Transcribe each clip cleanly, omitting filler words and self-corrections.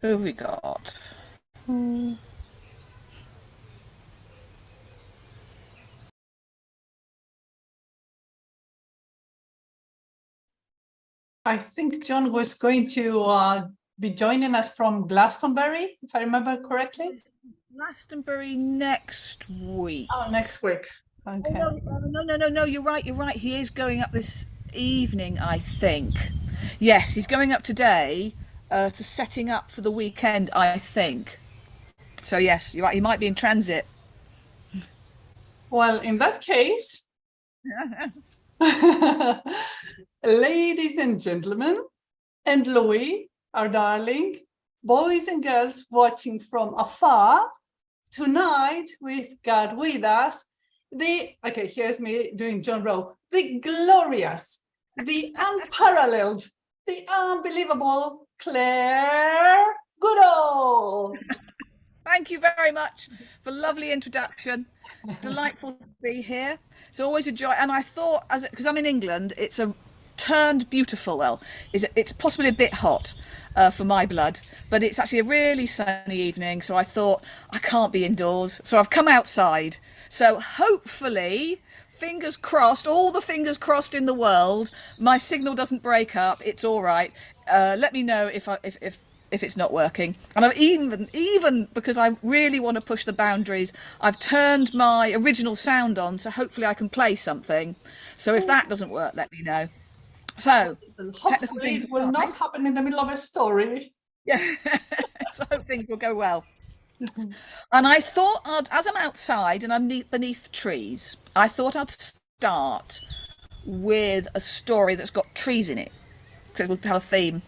Who have we got? Hmm. I think John was going to be joining us from Glastonbury, if I remember correctly. Glastonbury next week. Oh, next week. Oh Okay. no, no. You're right. You're right. He is going up this evening, I think. Yes, he's going up today to setting up for the weekend, I think. So yes, you're right. He might be in transit. Well, in that case, ladies and gentlemen, and Louis, our darling, boys and girls watching from afar, tonight we've got with us okay, here's me doing John Rowe, the glorious, the unparalleled, the unbelievable Clare Goodall. Thank you very much for lovely introduction. It's delightful to be here. It's always a joy. And I thought, as because I'm in England, it's a turned beautiful. Well, it's possibly a bit hot for my blood, but it's actually a really sunny evening. So I thought I can't be indoors, so I've come outside. So hopefully, fingers crossed, all the fingers crossed in the world, my signal doesn't break up. It's all right. Let me know if it's not working. And I've even because I really want to push the boundaries, I've turned my original sound on, so hopefully I can play something. So if that doesn't work, let me know. So hopefully it will not happen in the middle of a story. Yeah. So I hope things will go well. And I thought as I'm outside and I'm beneath trees, I thought I'd start with a story that's got trees in it, because we'll have a theme.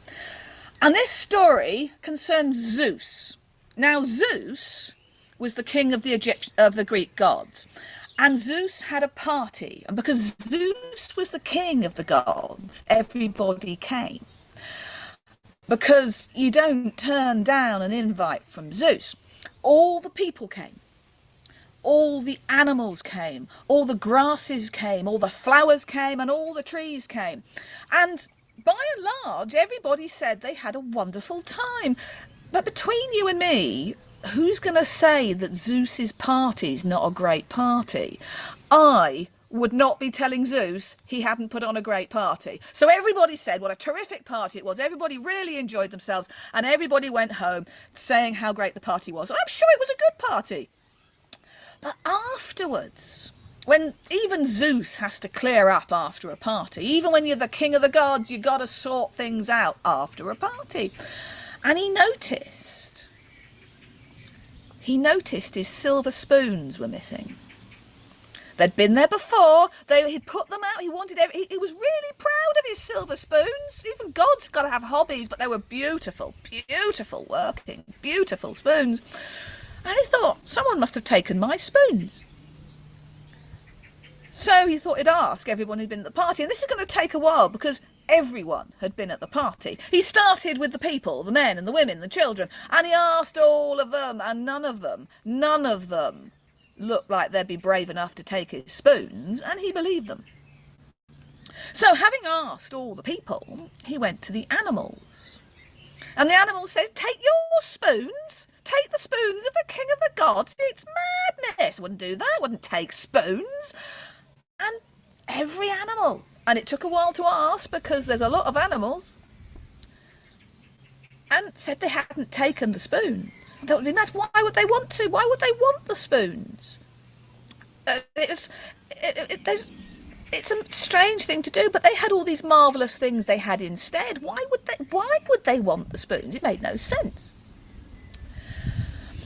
And this story concerns Zeus. Now, Zeus was the king of the Greek gods, and Zeus had a party. And because Zeus was the king of the gods, everybody came. Because you don't turn down an invite from Zeus. All the people came. All the animals came. All the grasses came. All the flowers came, and all the trees came. And by and large, everybody said they had a wonderful time. But between you and me, who's going to say that Zeus's party's not a great party? I would not be telling Zeus he hadn't put on a great party. So everybody said what a terrific party it was. Everybody really enjoyed themselves, and everybody went home saying how great the party was. And I'm sure it was a good party. But afterwards, when even Zeus has to clear up after a party, even when you're the king of the gods, you got to sort things out after a party. And he noticed his silver spoons were missing. They'd been there before. He'd put them out. He he was really proud of his silver spoons. Even God's got to have hobbies, but they were beautiful, beautiful working, beautiful spoons. And he thought, someone must have taken my spoons. So he thought he'd ask everyone who'd been at the party. And this is going to take a while because everyone had been at the party. He started with the people, the men and the women, the children, and he asked all of them, and none of them looked like they'd be brave enough to take his spoons, and he believed them. So having asked all the people, he went to the animals. And the animals said, take your spoons. Take the spoons of the king of the gods. It's madness. Wouldn't do that. Wouldn't take spoons. And every animal. And it took a while to ask because there's a lot of animals. And said they hadn't taken the spoons. That would be mad. Why would they want to? Why would they want the spoons? It's a strange thing to do, but they had all these marvellous things they had instead. Why would they want the spoons? It made no sense.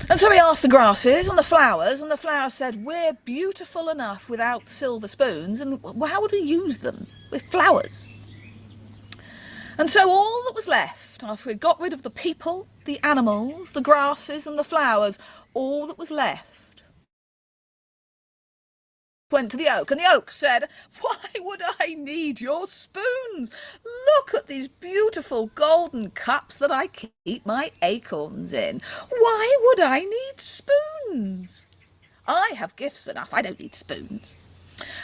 And so he asked the grasses and the flowers said, we're beautiful enough without silver spoons, and how would we use them with flowers? And so all that was left, after we got rid of the people, the animals, the grasses and the flowers, all that was left went to the oak, and the oak said, why would I need your spoons? Look at these beautiful golden cups that I keep my acorns in. Why would I need spoons? I have gifts enough. I don't need spoons.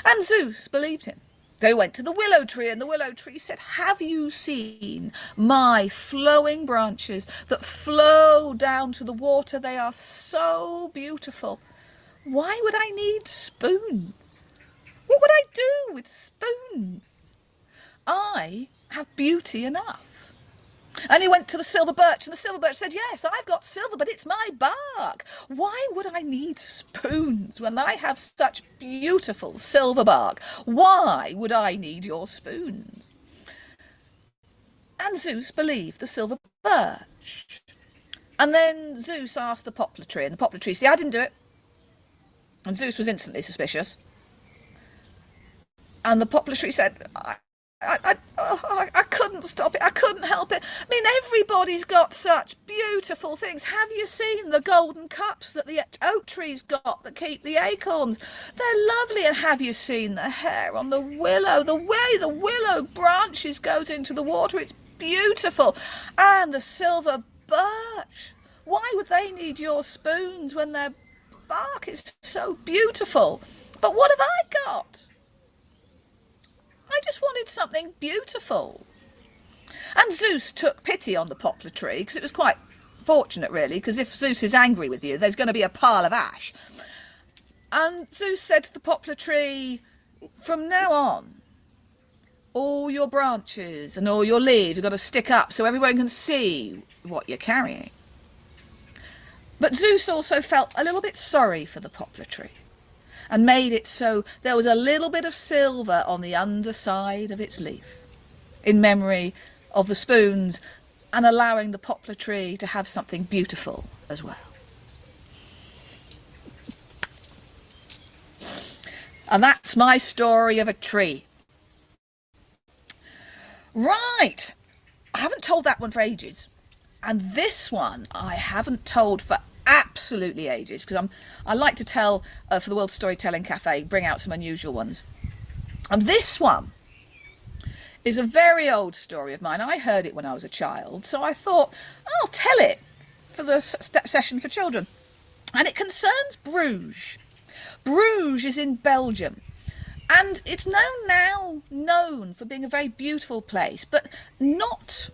And Zeus believed him. They went to the willow tree, and the willow tree said, have you seen my flowing branches that flow down to the water? They are so beautiful. Why would I need spoons? What would I do with spoons? I have beauty enough. And he went to the silver birch, and the silver birch said, yes, I've got silver, but it's my bark. Why would I need spoons when I have such beautiful silver bark? Why would I need your spoons? And Zeus believed the silver birch. And then Zeus asked the poplar tree, and the poplar tree said, I didn't do it. And Zeus was instantly suspicious. And the poplar tree said, I couldn't stop it. I couldn't help it. I mean, everybody's got such beautiful things. Have you seen the golden cups that the oak tree's got that keep the acorns? They're lovely. And have you seen the hair on the willow? The way the willow branches goes into the water, it's beautiful. And the silver birch. Why would they need your spoons when their bark is so beautiful? But what have I got? I just wanted something beautiful. And Zeus took pity on the poplar tree, because it was quite fortunate, really, because if Zeus is angry with you, there's going to be a pile of ash. And Zeus said to the poplar tree, from now on, all your branches and all your leaves have got to stick up so everyone can see what you're carrying. But Zeus also felt a little bit sorry for the poplar tree, and made it so there was a little bit of silver on the underside of its leaf, in memory of the spoons, and allowing the poplar tree to have something beautiful as well. And that's my story of a tree. Right, I haven't told that one for ages. And this one I haven't told for absolutely ages, because I like to tell for the World Storytelling Cafe, bring out some unusual ones. And this one is a very old story of mine. I heard it when I was a child, so I thought I'll tell it for the session for children. And it concerns Bruges. Bruges is in Belgium, and it's now known for being a very beautiful place, but not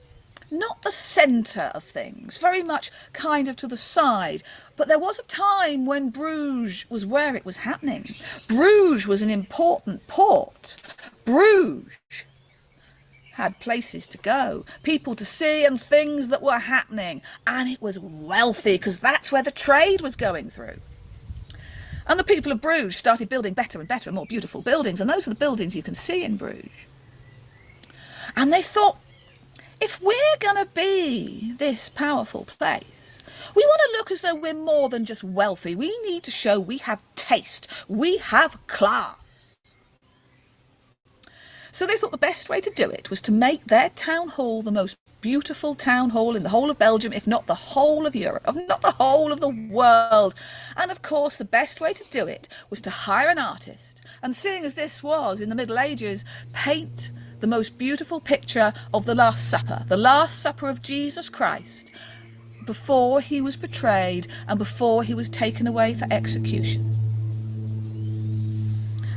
the centre of things, very much kind of to the side. But there was a time when Bruges was where it was happening. Bruges was an important port. Bruges had places to go, people to see, and things that were happening. And it was wealthy, because that's where the trade was going through. And the people of Bruges started building better and better and more beautiful buildings, and those are the buildings you can see in Bruges. And they thought, if we're going to be this powerful place, we want to look as though we're more than just wealthy. We need to show we have taste, we have class. So they thought the best way to do it was to make their town hall the most beautiful town hall in the whole of Belgium, if not the whole of Europe, if not the whole of the world. And of course, the best way to do it was to hire an artist, and seeing as this was in the Middle Ages, paint the most beautiful picture of the Last Supper of Jesus Christ, before he was betrayed and before he was taken away for execution.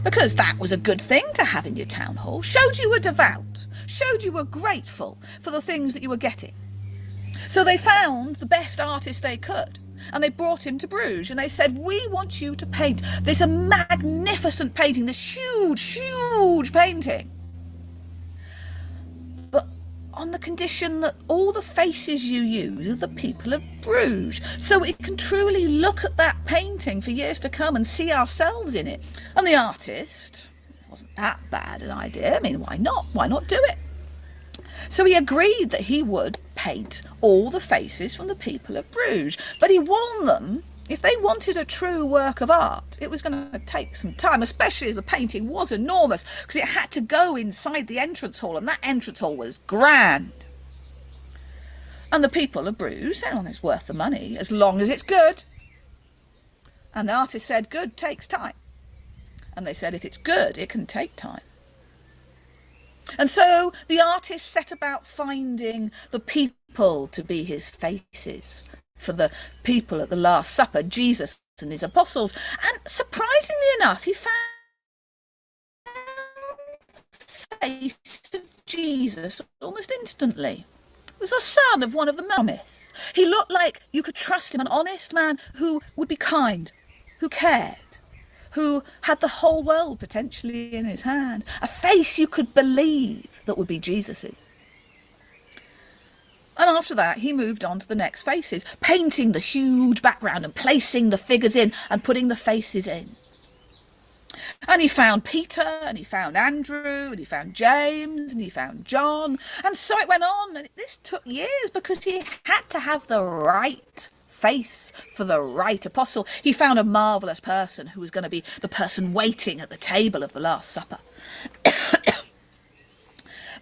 Because that was a good thing to have in your town hall, showed you were devout, showed you were grateful for the things that you were getting. So they found the best artist they could, and they brought him to Bruges, and they said, we want you to paint this magnificent painting, this huge painting, but on the condition that all the faces you use are the people of Bruges, so we can truly look at that painting for years to come and see ourselves in it. And the artist, it wasn't that bad an idea. I mean, why not? Why not do it? So he agreed that he would paint all the faces from the people of Bruges, but he warned them, if they wanted a true work of art, it was going to take some time, especially as the painting was enormous, because it had to go inside the entrance hall, and that entrance hall was grand. And the people of Bruges said, well, it's worth the money, as long as it's good. And the artist said, good takes time. And they said, if it's good, it can take time. And so the artist set about finding the people to be his faces for the people at the Last Supper, Jesus and his apostles. And surprisingly enough, he found face of Jesus almost instantly. He was the son of one of the promise. He looked like you could trust him, an honest man who would be kind, who cared, who had the whole world potentially in his hand. A face you could believe that would be Jesus's. And after that, he moved on to the next faces, painting the huge background and placing the figures in and putting the faces in. And he found Peter, and he found Andrew, and he found James, and he found John. And so it went on. And this took years because he had to have the right face for the right apostle. He found a marvellous person who was going to be the person waiting at the table of the Last Supper.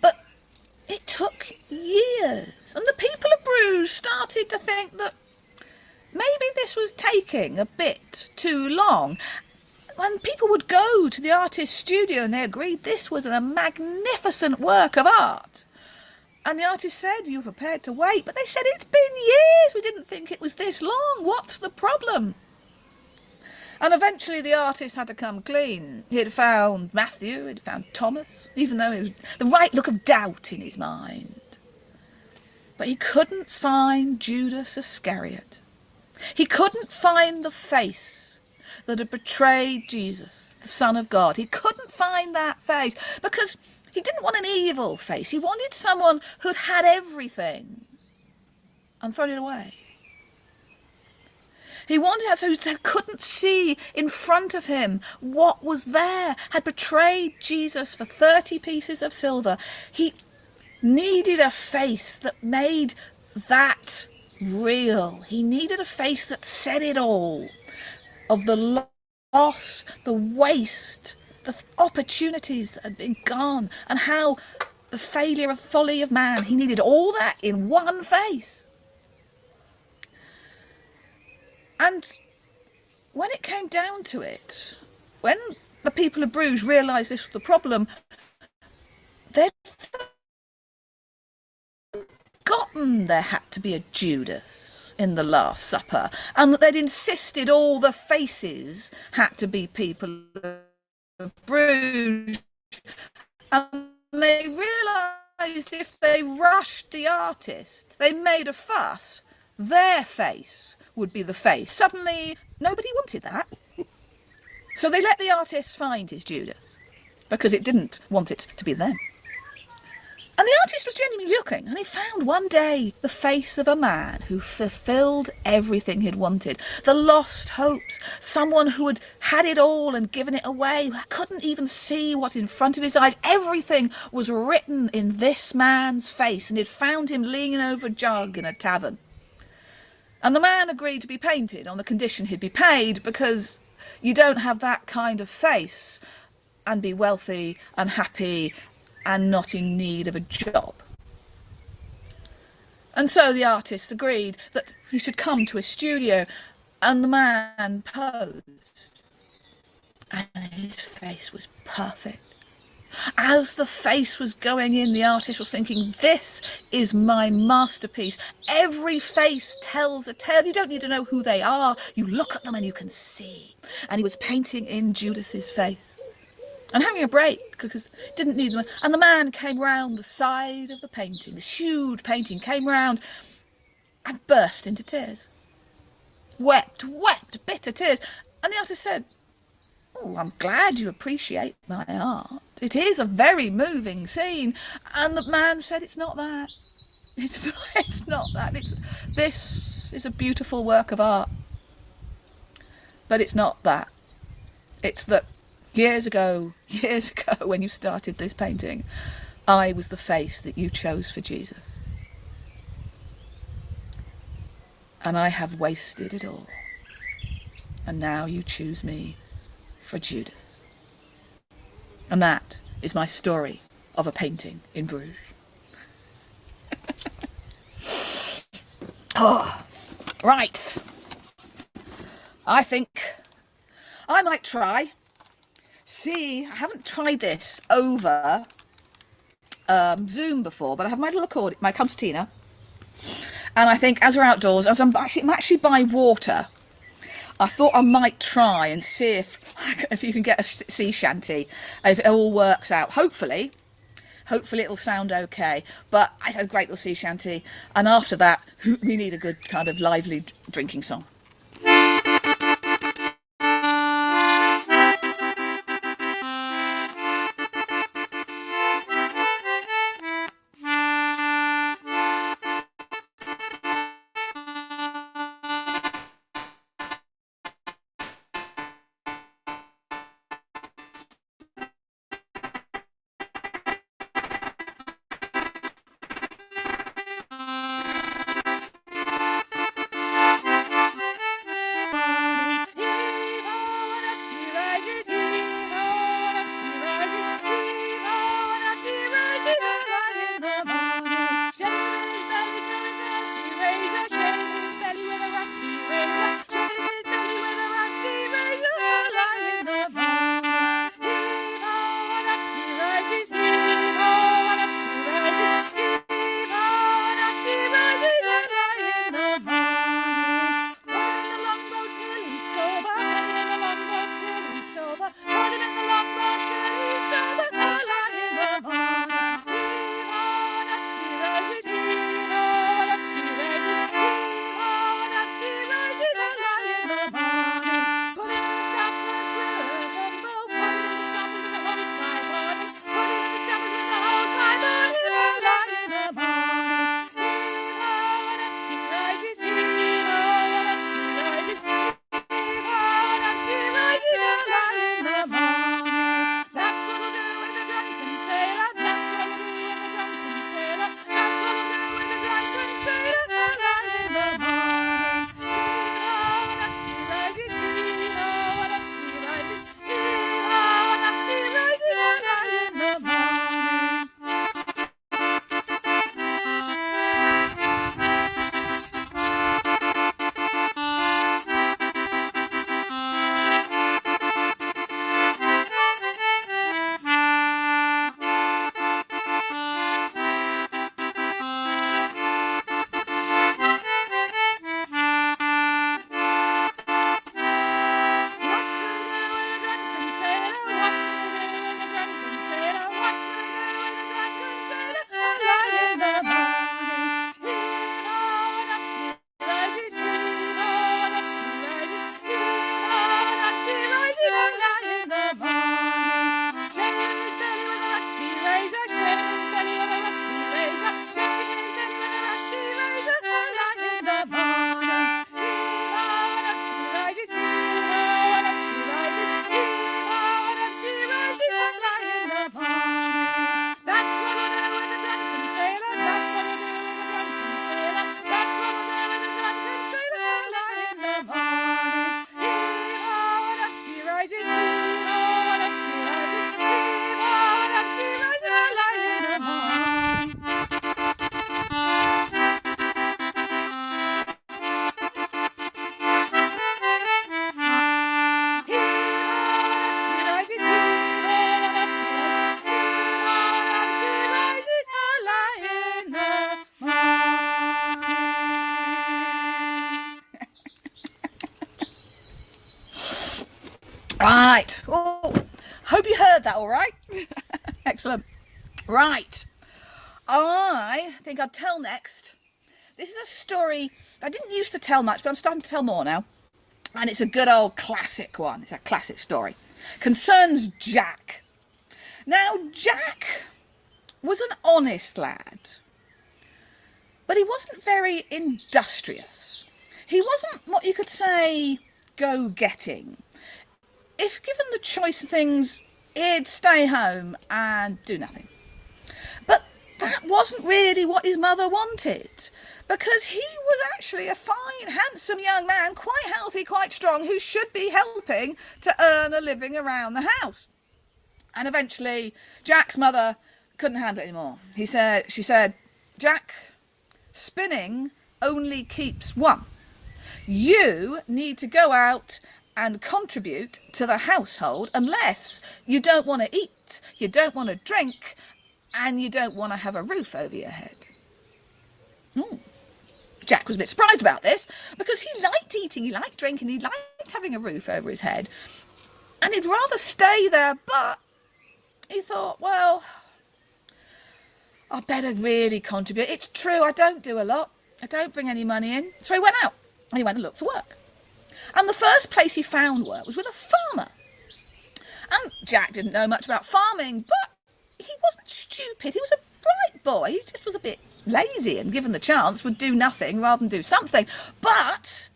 But it took years. And the people of Bruges started to think that maybe this was taking a bit too long. When people would go to the artist's studio and they agreed this was a magnificent work of art. And the artist said, "You're prepared to wait." But they said, "It's been years. We didn't think it was this long. What's the problem?" And eventually the artist had to come clean. He had found Matthew, he'd found Thomas, even though it was the right look of doubt in his mind. But he couldn't find Judas Iscariot. He couldn't find the face that had betrayed Jesus, the Son of God. He couldn't find that face because he didn't want an evil face. He wanted someone who'd had everything and thrown it away. He wanted someone who couldn't see in front of him what was there, had betrayed Jesus for 30 pieces of silver. He needed a face that made that real. He needed a face that said it all. Of the loss, the waste, the opportunities that had been gone, and how the failure of folly of man, he needed all that in one face. And when it came down to it, when the people of Bruges realised this was the problem, they'd forgotten there had to be a Judas in the Last Supper, and that they'd insisted all the faces had to be people of Bruges. And they realised if they rushed the artist, they made a fuss, their face would be the face. Suddenly, nobody wanted that. So they let the artist find his Judas, because it didn't want it to be them. And the artist was genuinely looking, and he found one day the face of a man who fulfilled everything he'd wanted. The lost hopes, someone who had had it all and given it away, who couldn't even see what's in front of his eyes. Everything was written in this man's face, and he'd found him leaning over a jug in a tavern. And the man agreed to be painted on the condition he'd be paid, because you don't have that kind of face and be wealthy and happy and not in need of a job. And so the artist agreed that he should come to his studio, and the man posed, and his face was perfect. As the face was going in, the artist was thinking, this is my masterpiece. Every face tells a tale. You don't need to know who they are. You look at them and you can see. And he was painting in Judas's face and having a break because didn't need them. And the man came round the side of the painting, this huge painting, came round and burst into tears. Wept bitter tears. And the artist said, "Oh, I'm glad you appreciate my art. It is a very moving scene." And the man said, "It's not that. It's not that. This is a beautiful work of art. But it's not that. It's that years ago, when you started this painting, I was the face that you chose for Jesus. And I have wasted it all. And now you choose me for Judas." And that is my story of a painting in Bruges. Right. I think I might try. See, I haven't tried this over Zoom before, but I have my little accordion, my concertina. And I think as we're outdoors, as I'm actually by water, I thought I might try and see if you can get a sea shanty, if it all works out. Hopefully, Hopefully it'll sound okay. But I said, great, we'll see Shanty. And after that, we need a good kind of lively drinking song. Right. Oh, hope you heard that all right. Excellent. Right. I think I'll tell next. This is a story I didn't used to tell much, but I'm starting to tell more now. And it's a good old classic one. It's a classic story. Concerns Jack. Now, Jack was an honest lad, but he wasn't very industrious. He wasn't what you could say go-getting. If given the choice of things, he'd stay home and do nothing. But that wasn't really what his mother wanted, because he was actually a fine, handsome young man, quite healthy, quite strong, who should be helping to earn a living around the house. And eventually, Jack's mother couldn't handle it anymore. She said, Jack, spinning only keeps one. You need to go out and contribute to the household unless you don't want to eat, you don't want to drink, and you don't want to have a roof over your head. Ooh. Jack was a bit surprised about this because he liked eating, he liked drinking, he liked having a roof over his head, and he'd rather stay there, but he thought, well, I better really contribute. It's true, I don't do a lot. I don't bring any money in. So he went out and he went and looked for work. And the first place he found work was with a farmer. And Jack didn't know much about farming, but he wasn't stupid. He was a bright boy. He just was a bit lazy and given the chance would do nothing rather than do something. But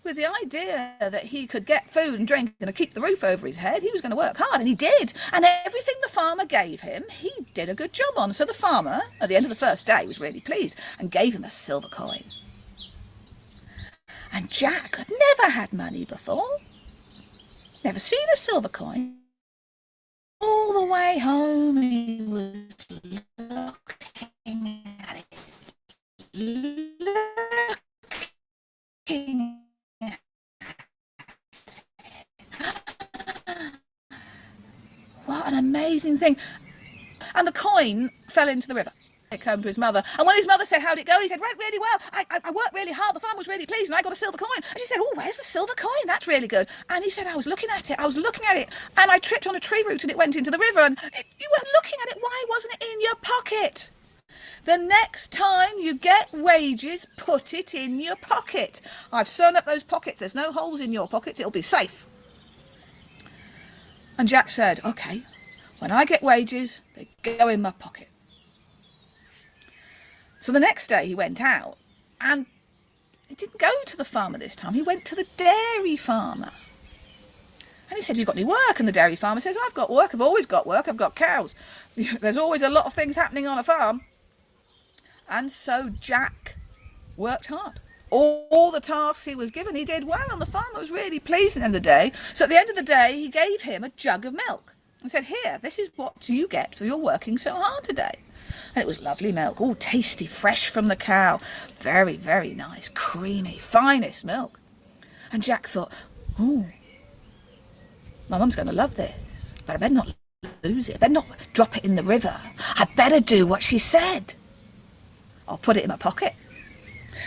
with the idea that he could get food and drink and keep the roof over his head, he was going to work hard, and he did. And everything the farmer gave him, he did a good job on. So the farmer, at the end of the first day, was really pleased and gave him a silver coin. And Jack had never had money before, never seen a silver coin. All the way home he was looking at it, looking. What an amazing thing. And the coin fell into the river. It came to his mother. And when his mother said, how'd it go? He said, went really well. I worked really hard. The farmer was really pleased and I got a silver coin. And she said, oh, where's the silver coin? That's really good. And he said, I was looking at it. And I tripped on a tree root and it went into the river. And you were looking at it. Why wasn't it in your pocket? The next time you get wages, put it in your pocket. I've sewn up those pockets. There's no holes in your pockets. It'll be safe. And Jack said, okay, when I get wages, they go in my pocket. So the next day he went out and he didn't go to the farmer this time. He went to the dairy farmer. And he said, you got any work? And the dairy farmer says, I've got work. I've always got work. I've got cows. There's always a lot of things happening on a farm. And so Jack worked hard. All the tasks he was given, he did well, and the farmer was really pleased at the end of the day. So at the end of the day, he gave him a jug of milk and said, here, this is what you get for your working so hard today. And it was lovely milk, all tasty, fresh from the cow. Very, very nice, creamy, finest milk. And Jack thought, oh, my mum's going to love this, but I better not lose it. I better not drop it in the river. I better do what she said. I'll put it in my pocket.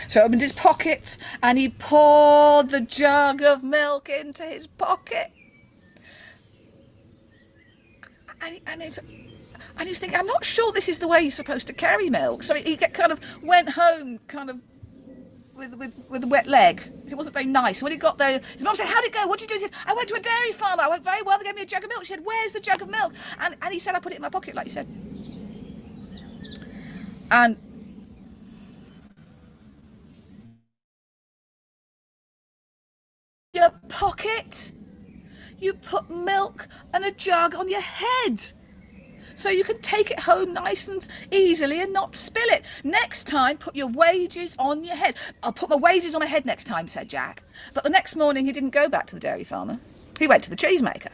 So he opened his pocket and he poured the jug of milk into his pocket. And he was thinking, I'm not sure this is the way you're supposed to carry milk. So he kind of went home with a wet leg. It wasn't very nice. When he got there, his mum said, how'd it go? What did you do? He said, I went to a dairy farmer. I went very well. They gave me a jug of milk. She said, where's the jug of milk? And he said, I put it in my pocket, like you said. And your pocket, you put milk and a jug on your head so you can take it home nice and easily and not spill it. Next time, put your wages on your head. I'll put my wages on my head next time, said Jack. But the next morning he didn't go back to the dairy farmer. He went to the cheesemaker.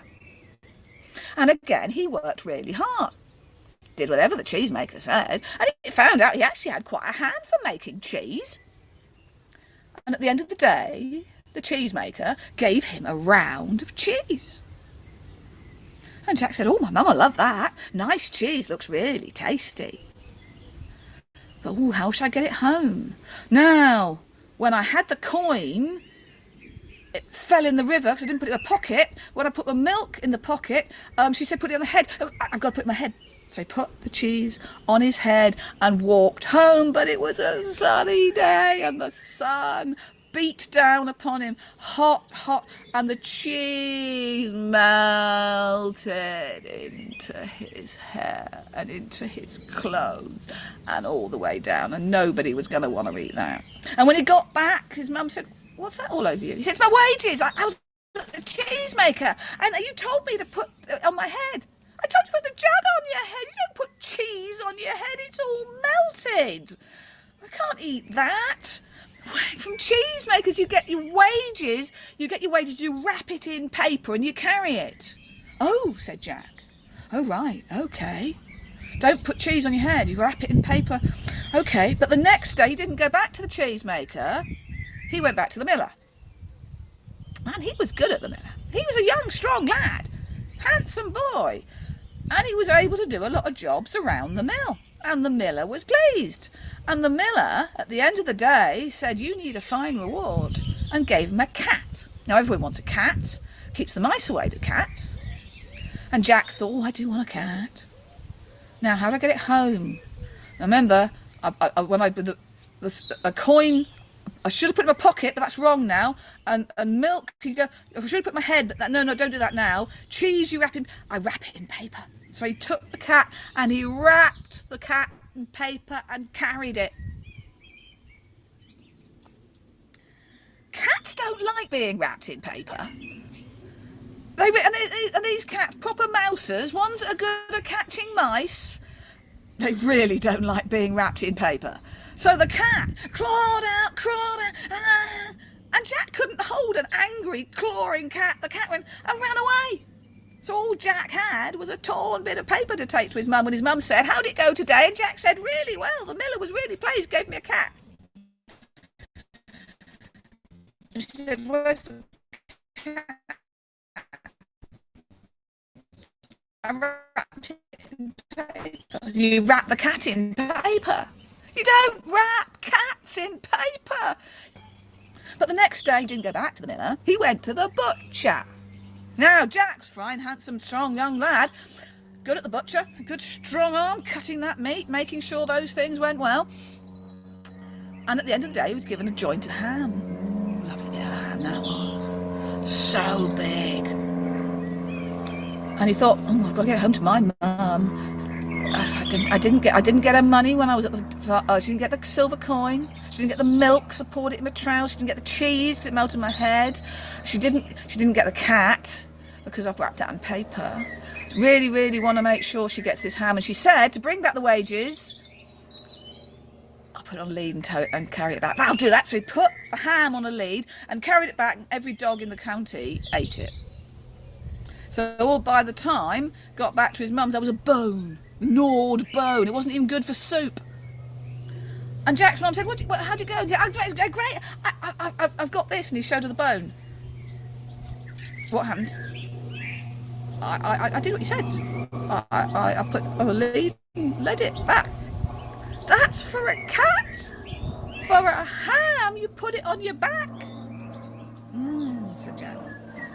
And again, he worked really hard. Did whatever the cheesemaker said. And he found out he actually had quite a hand for making cheese. And at the end of the day, the cheesemaker gave him a round of cheese. And Jack said, oh, my mum will love that. Nice cheese, looks really tasty. But, oh, how shall I get it home? Now, when I had the coin, it fell in the river because I didn't put it in my pocket. When I put my milk in the pocket, she said, put it on the head. Oh, I've got to put it in my head. So he put the cheese on his head and walked home. But it was a sunny day and the sun beat down upon him, hot, and the cheese melted into his hair and into his clothes and all the way down, and nobody was going to want to eat that. And when he got back, his mum said, what's that all over you? He said, it's my wages. I was a cheesemaker, and you told me to put it on my head. I told you to put the jug on your head. You don't put cheese on your head. It's all melted. I can't eat that. From cheesemakers, you get your wages. You wrap it in paper and you carry it. Oh, said Jack. Oh, right, okay. Don't put cheese on your head. You wrap it in paper. Okay, but the next day he didn't go back to the cheesemaker. He went back to the miller. And he was good at the miller. He was a young, strong lad, handsome boy, and he was able to do a lot of jobs around the mill. And the miller was pleased. And the miller, at the end of the day, said, you need a fine reward, and gave him a cat. Now, everyone wants a cat. Keeps the mice away, the cats. And Jack thought, I do want a cat. Now, how do I get it home? remember, when a coin, I should have put it in my pocket, but that's wrong now. And milk, you go, I should have put my head, but no, don't do that now. Cheese, I wrap it in paper. So he took the cat and he wrapped the cat in paper and carried it. Cats don't like being wrapped in paper. And these cats, proper mousers, ones that are good at catching mice, they really don't like being wrapped in paper. So the cat clawed out, and Jack couldn't hold an angry, clawing cat. The cat went and ran away. So all Jack had was a torn bit of paper to take to his mum when his mum said, "How'd it go today?" And Jack said, "Really well. The miller was really pleased, gave me a cat." And she said, "Where's the cat?" I wrapped it in paper. You wrap the cat in paper. You don't wrap cats in paper. But the next day he didn't go back to the miller. He went to the butcher. Now Jack's fine, handsome, strong young lad. Good at the butcher, a good strong arm, cutting that meat, making sure those things went well. And at the end of the day he was given a jointed ham. Ooh, lovely bit of ham that was. So big. And he thought, "Oh, I've got to get home to my mum." I didn't get her money when I was at the. She didn't get the silver coin. She didn't get the milk, so I poured it in my trousers. She didn't get the cheese because it melted my head. She didn't get the cat because I've wrapped that in paper. Really, really want to make sure she gets this ham. And she said to bring back the wages, I'll put it on a lead and carry it back. That'll do that. So he put the ham on a lead and carried it back. And every dog in the county ate it. So all by the time got back to his mum's, there was a bone, gnawed bone. It wasn't even good for soup. And Jack's mum said, how'd you go? He said, "Oh, great, I've got this." And he showed her the bone. What happened? I did what you said. I put on a lead and led it back. That's for a cat. For a ham, you put it on your back. Said Jack.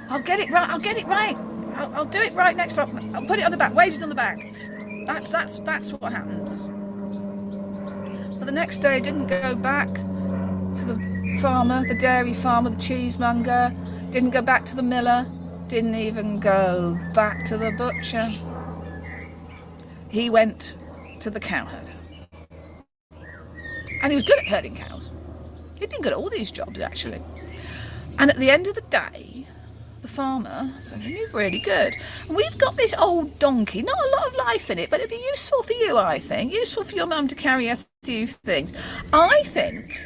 I'll get it right. I'll do it right next time. I'll put it on the back. Wages on the back. That's what happens. But the next day, I didn't go back to the farmer, the dairy farmer, the cheesemonger. Didn't go back to the miller. Didn't even go back to the butcher. He went to the cow herder. And he was good at herding cows. He'd been good at all these jobs, actually. And at the end of the day, the farmer said, "You're really good. And we've got this old donkey, not a lot of life in it, but it'd be useful for you, I think. Useful for your mum to carry a few things. I think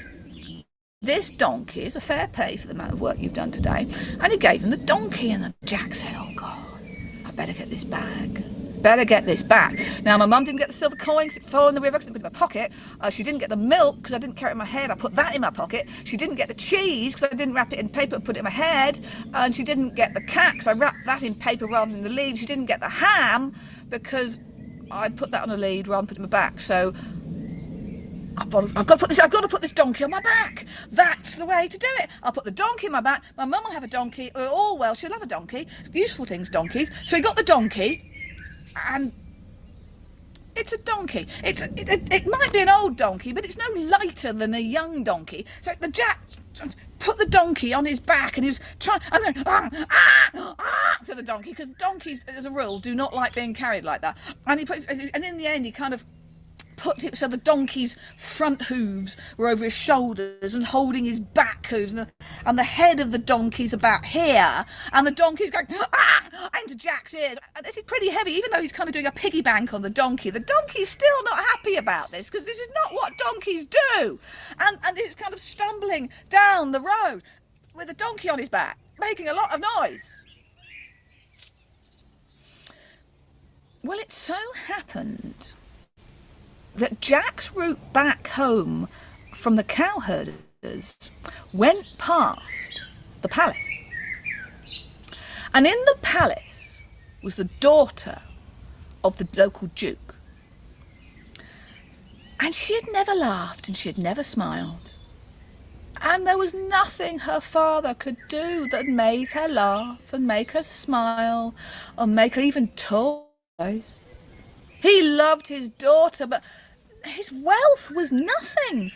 this donkey is a fair pay for the amount of work you've done today." And he gave him the donkey, and Jack said, "Oh God, I better get this back. Better get this back." Now, my mum didn't get the silver coin because it fell in the river because I put it in my pocket. She didn't get the milk because I didn't carry it in my head. I put that in my pocket. She didn't get the cheese because I didn't wrap it in paper and put it in my head. And she didn't get the cat because I wrapped that in paper rather than the lead. She didn't get the ham because I put that on a lead rather than put it in my back. So I've got to put this donkey on my back. That's the way to do it. I'll put the donkey in my back. My mum will have a donkey. Oh, well, she'll have a donkey. Useful things, donkeys. So he got the donkey. And it's a donkey. It might be an old donkey, but it's no lighter than a young donkey. So the Jack put the donkey on his back, and he was trying, and then to the donkey, because donkeys, as a rule, do not like being carried like that. And in the end, he kind of put it so the donkey's front hooves were over his shoulders and holding his back hooves, and the head of the donkey's about here, and the donkey's going into Jack's ears. And this is pretty heavy, even though he's kind of doing a piggy bank on the donkey. The donkey's still not happy about this because this is not what donkeys do, and he's kind of stumbling down the road with the donkey on his back, making a lot of noise. Well, it so happened that Jack's route back home from the cow herders went past the palace. And in the palace was the daughter of the local duke. And she had never laughed and she had never smiled. And there was nothing her father could do that made her laugh and make her smile or make her even toys. He loved his daughter, but his wealth was nothing.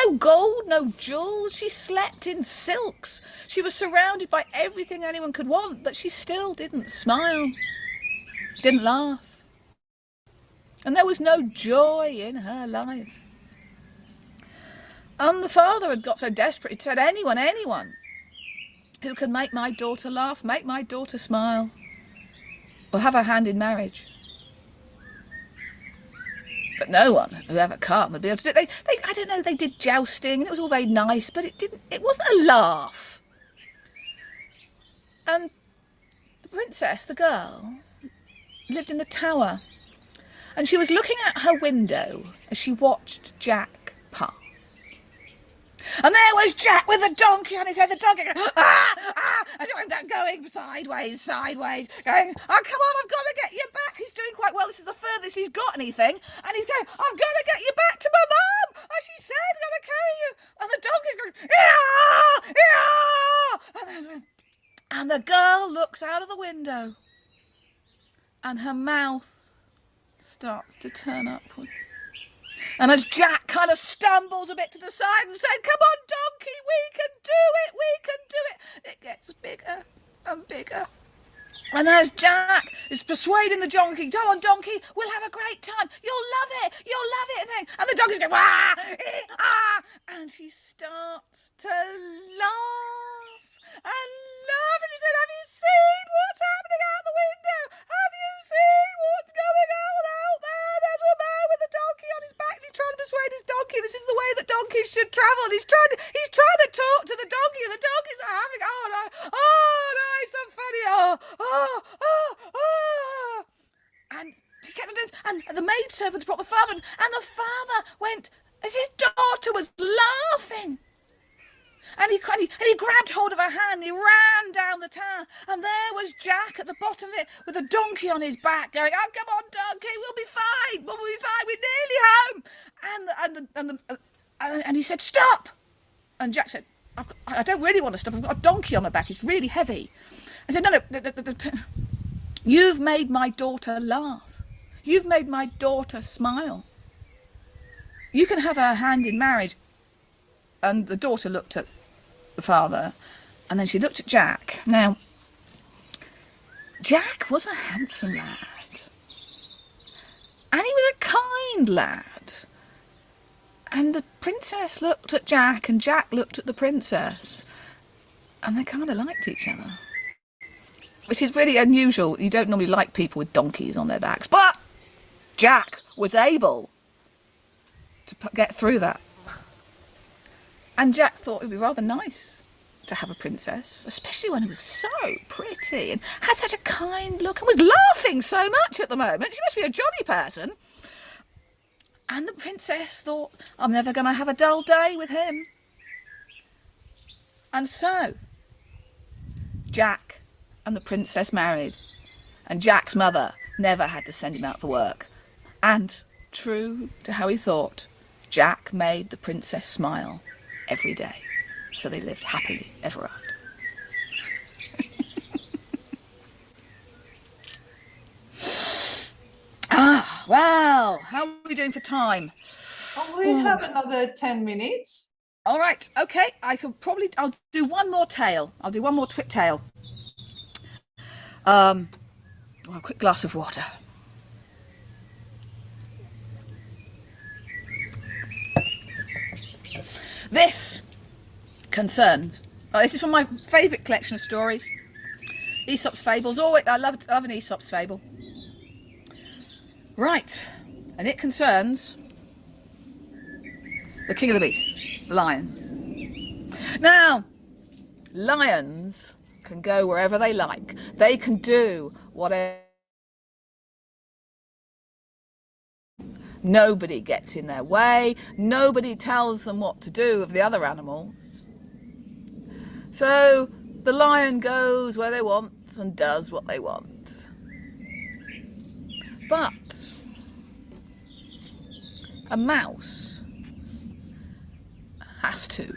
No gold, no jewels. She slept in silks. She was surrounded by everything anyone could want, but she still didn't smile, didn't laugh. And there was no joy in her life. And the father had got so desperate, he said, anyone who can make my daughter laugh, make my daughter smile, will have her hand in marriage. But no one had ever come and be able to do it. I don't know, they did jousting and it was all very nice, but it wasn't a laugh. And the princess, the girl, lived in the tower, and she was looking out her window as she watched Jack pass. And there was Jack with the donkey on his head, the donkey going, and going sideways, going, oh, come on, I've got to get you back. He's doing quite well. This is the furthest he's got anything. And he's going, I've got to get you back to my mum. As she said, I'm going to carry you. And the donkey's going, and the girl looks out of the window and her mouth starts to turn upwards. And as Jack kind of stumbles a bit to the side and said, come on, donkey, we can do it, it gets bigger and bigger. And as Jack is persuading the donkey, come on, donkey, we'll have a great time. You'll love it. And the donkey's going, ah, ah. And she starts to laugh and laugh. And she said, have you seen what's happening out the window? Have you seen what's going on out there? There's a man with a donkey on his back and he's trying to persuade his donkey this is the way that donkeys should travel. And he's trying to talk to the donkey and the donkey's having, it's so funny. And she kept on doing, and the maidservants brought the father, and the father went as his daughter was laughing. And he grabbed hold of her hand, he ran down the tower, and there was Jack at the bottom of it with a donkey on his back going, oh, come on, donkey, we'll be fine, we're nearly home. And he said, stop. And Jack said, I don't really want to stop, I've got a donkey on my back, it's really heavy. I said, no. You've made my daughter laugh. You've made my daughter smile. You can have her hand in marriage. And the daughter looked at the father, and then she looked at Jack. Now, Jack was a handsome lad. And he was a kind lad. And the princess looked at Jack, and Jack looked at the princess. And they kind of liked each other. Which is really unusual. You don't normally like people with donkeys on their backs. But Jack was able to get through that. And Jack thought it would be rather nice to have a princess, especially when it was so pretty and had such a kind look and was laughing so much at the moment. She must be a jolly person. And the princess thought, I'm never going to have a dull day with him. And so Jack and the princess married, and Jack's mother never had to send him out for work. And true to how he thought, Jack made the princess smile every day. So they lived happily ever after. Well, how are we doing for time? We have another 10 minutes. All right, okay, I'll do one more tale. I'll do one more twit tale. A quick glass of water. This concerns, this is from my favourite collection of stories, Aesop's Fables. Oh, I love an Aesop's Fable. Right, and it concerns the king of the beasts, the lion. Now, lions can go wherever they like. They can do whatever. Nobody gets in their way. Nobody tells them what to do of the other animals. So the lion goes where they want and does what they want. But a mouse has to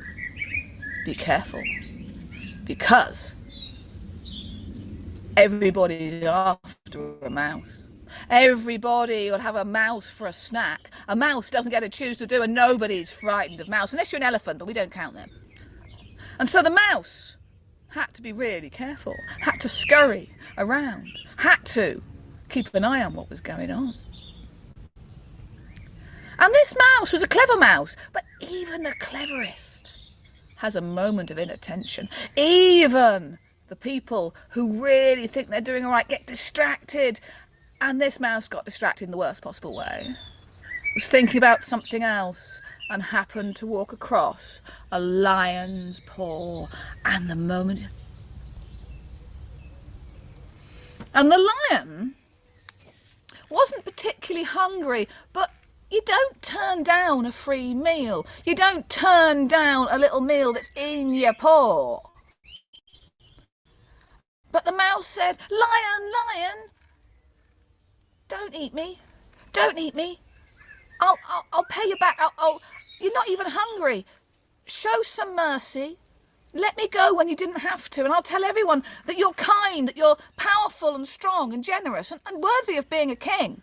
be careful, because everybody's after a mouse. Everybody will have a mouse for a snack. A mouse doesn't get to choose to do, and nobody's frightened of mouse, unless you're an elephant, but we don't count them. And so the mouse had to be really careful, had to scurry around, had to keep an eye on what was going on. And this mouse was a clever mouse, but even the cleverest has a moment of inattention. Even the people who really think they're doing all right get distracted. And this mouse got distracted in the worst possible way. Was thinking about something else and happened to walk across a lion's paw. And the moment... And the lion wasn't particularly hungry, but you don't turn down a free meal. You don't turn down a little meal that's in your paw. But the mouse said, "Lion, lion, don't eat me. Don't eat me. I'll pay you back. You're not even hungry. Show some mercy. Let me go when you didn't have to, and I'll tell everyone that you're kind, that you're powerful and strong and generous and worthy of being a king."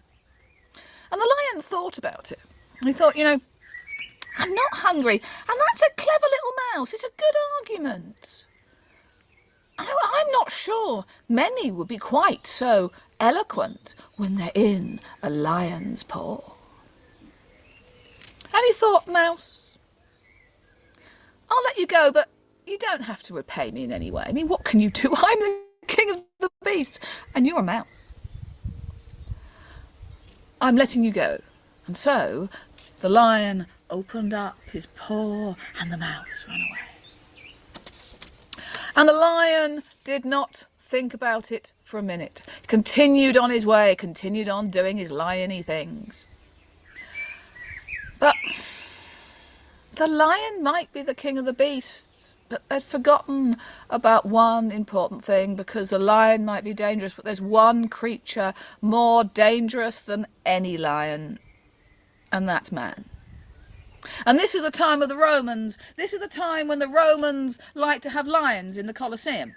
And the lion thought about it. He thought, I'm not hungry, and that's a clever little mouse. It's a good argument. I'm not sure many would be quite so eloquent when they're in a lion's paw. And he thought, "Mouse, I'll let you go, but you don't have to repay me in any way. I mean, what can you do? I'm the king of the beasts, and you're a mouse. I'm letting you go." And so the lion opened up his paw and the mouse ran away. And the lion did not think about it for a minute. He continued on his way, continued on doing his lion-y things. But the lion might be the king of the beasts, but they'd forgotten about one important thing, because the lion might be dangerous, but there's one creature more dangerous than any lion, and that's man. And this is the time of the Romans. This is the time when the Romans liked to have lions in the Colosseum.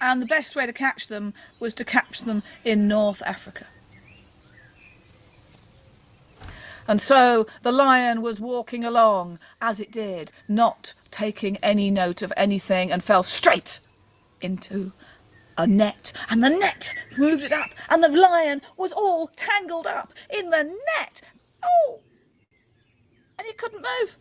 And the best way to catch them was to catch them in North Africa. And so the lion was walking along as it did, not taking any note of anything, and fell straight into a net. And the net moved it up, and the lion was all tangled up in the net. Oh! And he couldn't move.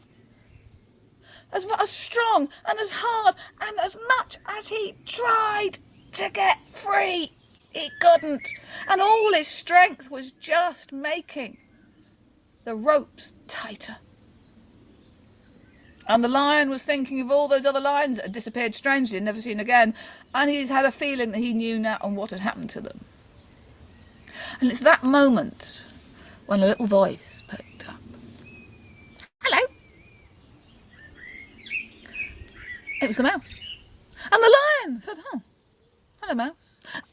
As strong and as hard and as much as he tried to get free, he couldn't. And all his strength was just making the ropes tighter. And the lion was thinking of all those other lions that had disappeared strangely and never seen again, and he's had a feeling that he knew now on what had happened to them. And it's that moment when a little voice picked up. "Hello." It was the mouse. And the lion said, "Oh, hello, mouse."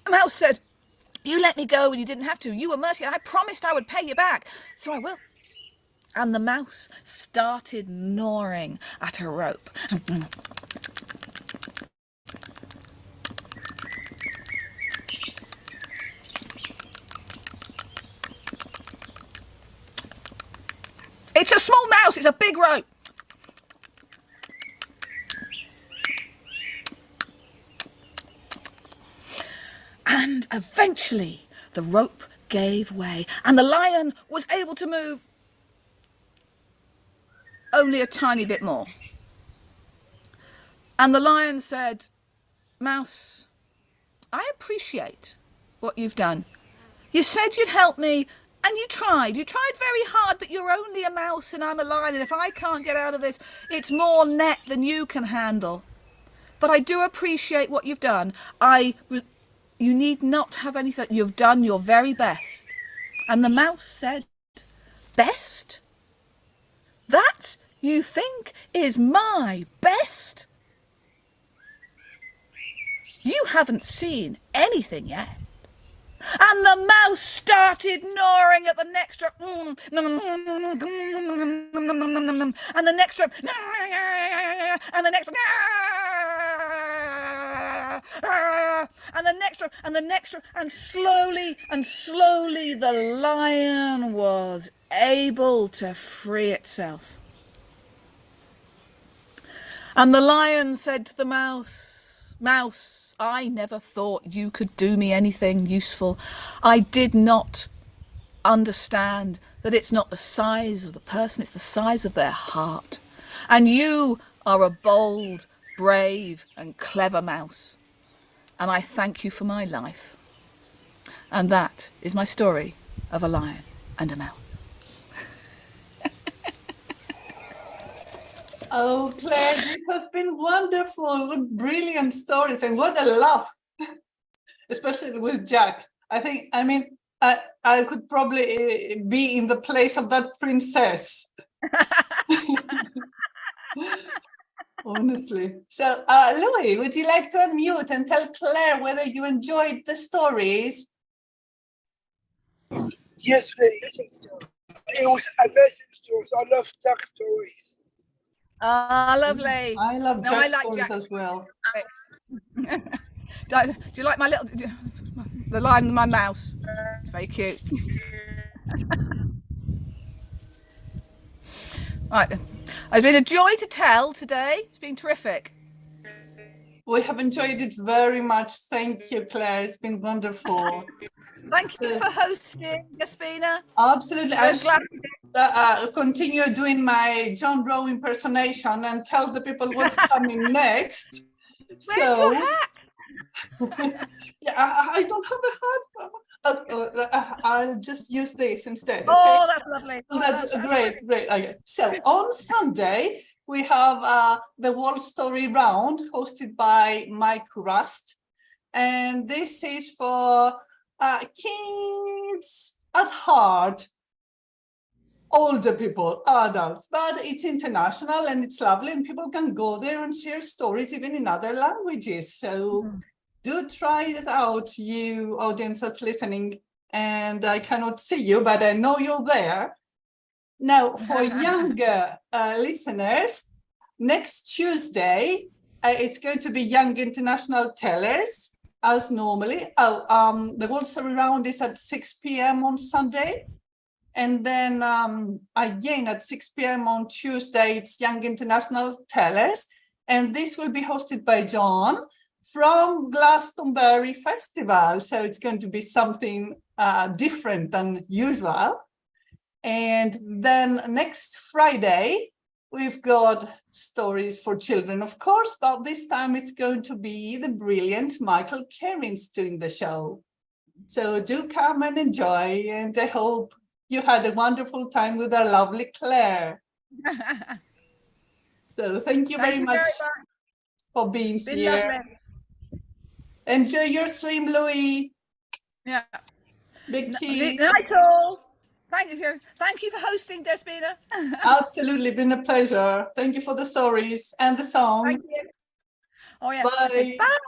The mouse said, "You let me go when you didn't have to. You were mercy, and I promised I would pay you back, so I will." And the mouse started gnawing at a rope. It's a small mouse, it's a big rope. And eventually the rope gave way, and the lion was able to move only a tiny bit more. And the lion said, "Mouse, I appreciate what you've done. You said you'd help me, and you tried. You tried very hard, but you're only a mouse and I'm a lion, and if I can't get out of this, it's more net than you can handle. But I do appreciate what you've done. You need not have anything. You've done your very best." And the mouse said, "Best? That you think is my best? You haven't seen anything yet." And the mouse started gnawing at the next rope. And the next rope. And the next rope. and the next one, and the next one, and slowly the lion was able to free itself. And the lion said to the mouse, "Mouse, I never thought you could do me anything useful. I did not understand that it's not the size of the person, it's the size of their heart. And you are a bold, brave, and clever mouse. And I thank you for my life." And that is my story of a lion and a mouse. Oh, Claire, this has been wonderful. What brilliant stories, and what a laugh, especially with Jack. I mean, I could probably be in the place of that princess. Honestly. So, Louis, would you like to unmute and tell Claire whether you enjoyed the stories? Yes, please. It was amazing stories. I love Jack stories. Ah, lovely. I love No, Jack I like stories Jack. as well. Do you like my little, the lion and my mouse? It's very cute. Right. It's been a joy to tell today. It's been terrific. We have enjoyed it very much. Thank you, Claire. It's been wonderful. Thank you for hosting, Jaspina. Absolutely. So glad. Continue doing my John Rowe impersonation and tell the people what's coming next. Where's your hat? Yeah, I don't have a hat. I'll just use this instead. Okay. Oh, that's lovely. Oh, That's great. Okay. So on Sunday, we have the World Story Round hosted by Mike Rust. And this is for kids at heart, older people, adults, but it's international and it's lovely, and people can go there and share stories even in other languages. So do try it out, you audience that's listening. And I cannot see you, but I know you're there. Now, for younger listeners, next Tuesday, it's going to be Young International Tellers, as normally. The World Story Round is at 6 p.m. on Sunday. And then again at 6 p.m. on Tuesday, it's Young International Tellers. And this will be hosted by John from Glastonbury Festival. So it's going to be something different than usual. And then next Friday, we've got stories for children, of course, but this time it's going to be the brilliant Michael Cairns doing the show. So do come and enjoy, and I hope you had a wonderful time with our lovely Claire. So thank you very much for being here. Lovely. Enjoy your swim, Louis. Yeah. Big cheese. Night all. Thank you for hosting, Despina. Absolutely, been a pleasure. Thank you for the stories and the song. Thank you. Oh yeah. Bye. Okay, bye.